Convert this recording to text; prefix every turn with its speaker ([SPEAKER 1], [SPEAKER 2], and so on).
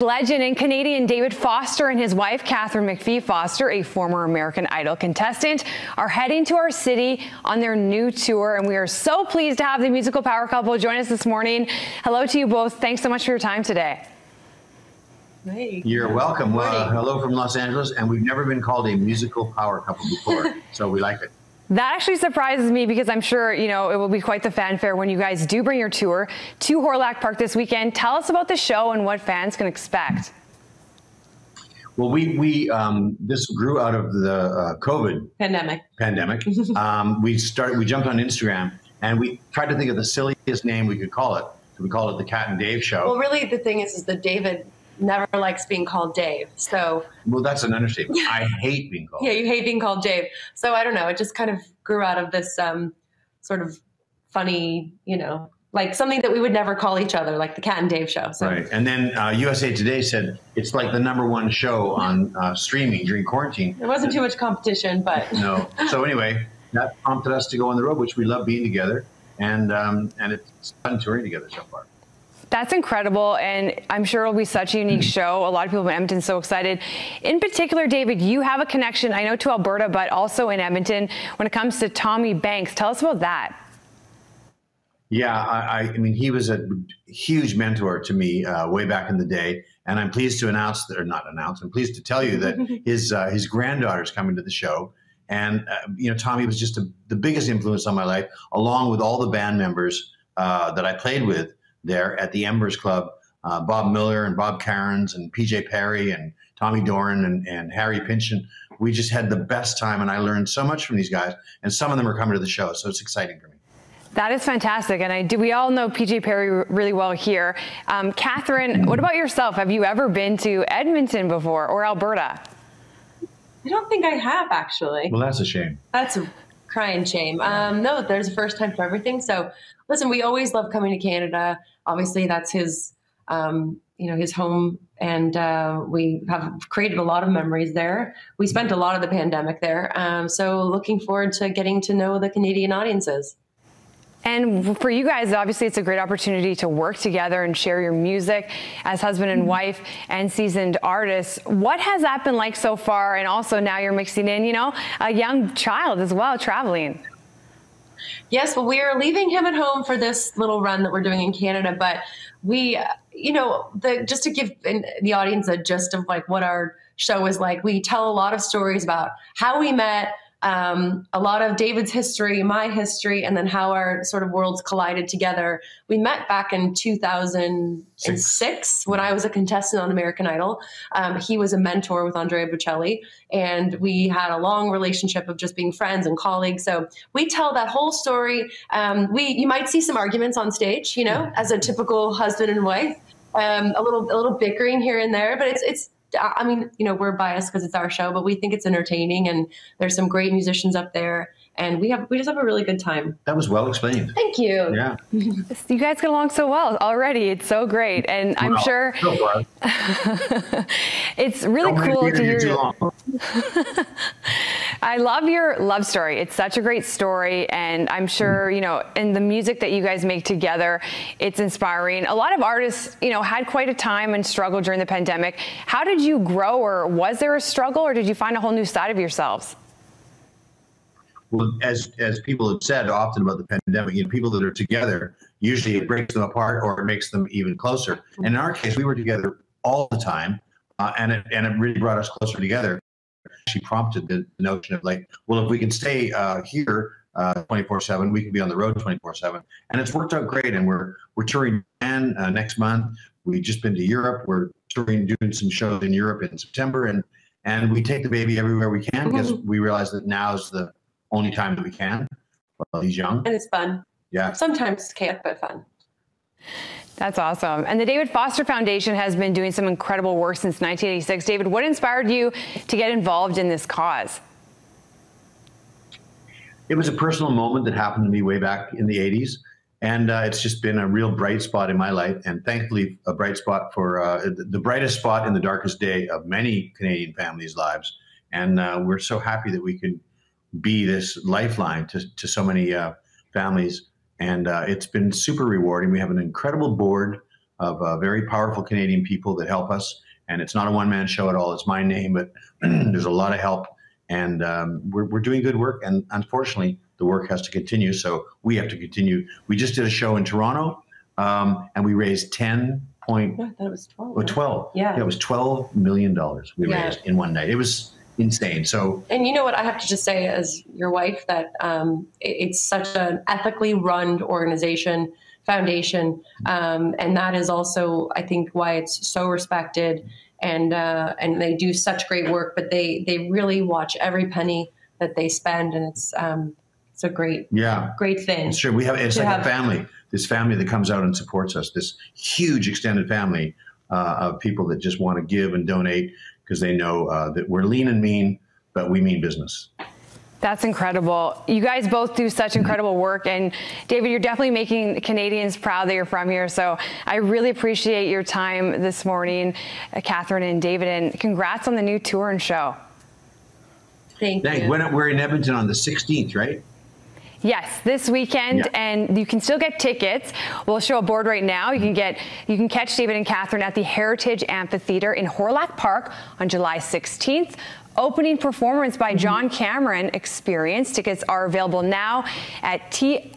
[SPEAKER 1] Legend and Canadian David Foster and his wife, Katharine McPhee Foster, a former American Idol contestant, are heading to our city on their new tour. And we are so pleased to have the musical power couple join us this morning. Hello to you both. Thanks so much for your time today.
[SPEAKER 2] Hey.
[SPEAKER 3] You're welcome. Hello from Los Angeles. And we've never been called a musical power couple before, so we like it.
[SPEAKER 1] That actually surprises me because I'm sure, it will be quite the fanfare when you guys do bring your tour to Horlock Park this weekend. Tell us about the show and what fans can expect.
[SPEAKER 3] Well, this grew out of the COVID pandemic. We jumped on Instagram and we tried to think of the silliest name we could call it. So we call it the Kat and Dave Show.
[SPEAKER 2] Well, really the thing is that David never likes being called Dave. So
[SPEAKER 3] well, that's an understatement. I hate being called.
[SPEAKER 2] Yeah, you hate being called Dave. So I don't know. It just kind of grew out of this sort of funny, like something that we would never call each other, like the Kat and Dave Show. So.
[SPEAKER 3] Right. And then USA Today said it's like the #1 show on streaming during quarantine.
[SPEAKER 2] There wasn't too much competition, but
[SPEAKER 3] no. So anyway, that prompted us to go on the road, which we love being together, and it's fun touring together so far.
[SPEAKER 1] That's incredible, and I'm sure it'll be such a unique show. A lot of people in Edmonton so excited. In particular, David, you have a connection, I know, to Alberta, but also in Edmonton when it comes to Tommy Banks. Tell us about that.
[SPEAKER 3] Yeah, I mean, he was a huge mentor to me way back in the day, and I'm pleased to announce, or not announce, I'm pleased to tell you that his granddaughter's coming to the show. And, Tommy was just the biggest influence on my life, along with all the band members that I played with there at the Embers Club, Bob Miller and Bob Cairns and PJ Perry and Tommy Doran and Harry Pynchon. We just had the best time, and I learned so much from these guys, and some of them are coming to the show, so it's exciting for me.
[SPEAKER 1] That is fantastic, and we all know PJ Perry really well here. Katharine, what about yourself? Have you ever been to Edmonton before, or Alberta?
[SPEAKER 2] I don't think I have, actually.
[SPEAKER 3] Well, that's a shame.
[SPEAKER 2] That's a crying shame. No, there's a first time for everything. So listen, we always love coming to Canada. Obviously that's his, his home, and we have created a lot of memories there. We spent a lot of the pandemic there. So looking forward to getting to know the Canadian audiences.
[SPEAKER 1] And for you guys, obviously, it's a great opportunity to work together and share your music as husband and wife and seasoned artists. What has that been like so far? And also now you're mixing in, a young child as well, traveling.
[SPEAKER 2] Yes, well, we are leaving him at home for this little run that we're doing in Canada. But we, just to give the audience a gist of like what our show is like, we tell a lot of stories about how we met, a lot of David's history, my history, and then how our sort of worlds collided together. We met back in 2006 when I was a contestant on American Idol. He was a mentor with Andrea Bocelli, and we had a long relationship of just being friends and colleagues. So we tell that whole story. You might see some arguments on stage, as a typical husband and wife, a little bickering here and there, but it's I mean, we're biased because it's our show, but we think it's entertaining, and there's some great musicians up there, and we just have a really good time.
[SPEAKER 3] That was well explained.
[SPEAKER 2] Thank you.
[SPEAKER 3] Yeah.
[SPEAKER 1] You guys get along so well already. It's so great. And I'm sure it's really cool to hear. I love your love story. It's such a great story. And I'm sure, in the music that you guys make together, it's inspiring. A lot of artists, had quite a time and struggle during the pandemic. How did you grow, or was there a struggle, or did you find a whole new side of yourselves?
[SPEAKER 3] Well, as people have said often about the pandemic, people that are together, usually it breaks them apart or it makes them even closer. And in our case, we were together all the time, and it really brought us closer together. She prompted the notion of like, well, if we can stay here 24/7, we can be on the road 24/7, and it's worked out great. And we're touring again next month. We've just been to Europe. We're touring, doing some shows in Europe in September, and we take the baby everywhere we can because we realize that now's the only time that we can while he's young.
[SPEAKER 2] And it's fun.
[SPEAKER 3] Yeah.
[SPEAKER 2] Sometimes chaotic, but fun.
[SPEAKER 1] That's awesome. And the David Foster Foundation has been doing some incredible work since 1986. David, what inspired you to get involved in this cause?
[SPEAKER 3] It was a personal moment that happened to me way back in the 80s. And it's just been a real bright spot in my life. And thankfully, a bright spot for the brightest spot in the darkest day of many Canadian families' lives. And we're so happy that we could be this lifeline to so many families, and it's been super rewarding. We have an incredible board of very powerful Canadian people that help us. And it's not a one-man show at all. It's my name, but there's a lot of help. And we're doing good work. And unfortunately, the work has to continue. So we have to continue. We just did a show in Toronto, and we raised 10 point.
[SPEAKER 2] Yeah, I thought it was 12.
[SPEAKER 3] Oh, 12.
[SPEAKER 2] Yeah.
[SPEAKER 3] It was $12 million we raised in one night. It was insane. So,
[SPEAKER 2] and you know what, I have to just say as your wife that it's such an ethically run organization, foundation, and that is also, I think, why it's so respected, and they do such great work, but they really watch every penny that they spend, and it's a great thing.
[SPEAKER 3] It's true. It's like a family. This family that comes out and supports us. This huge extended family of people that just want to give and donate because they know that we're lean and mean, but we mean business.
[SPEAKER 1] That's incredible. You guys both do such incredible work. And David, you're definitely making Canadians proud that you're from here. So I really appreciate your time this morning, Katharine and David, and congrats on the new tour and show.
[SPEAKER 2] Thank you.
[SPEAKER 3] We're in Edmonton on the 16th, right?
[SPEAKER 1] Yes, this weekend, and you can still get tickets. We'll show a board right now. You can catch David and Katharine at the Heritage Amphitheatre in Horlock Park on July 16th. Opening performance by John Cameron Experience. Tickets are available now at tixr.com.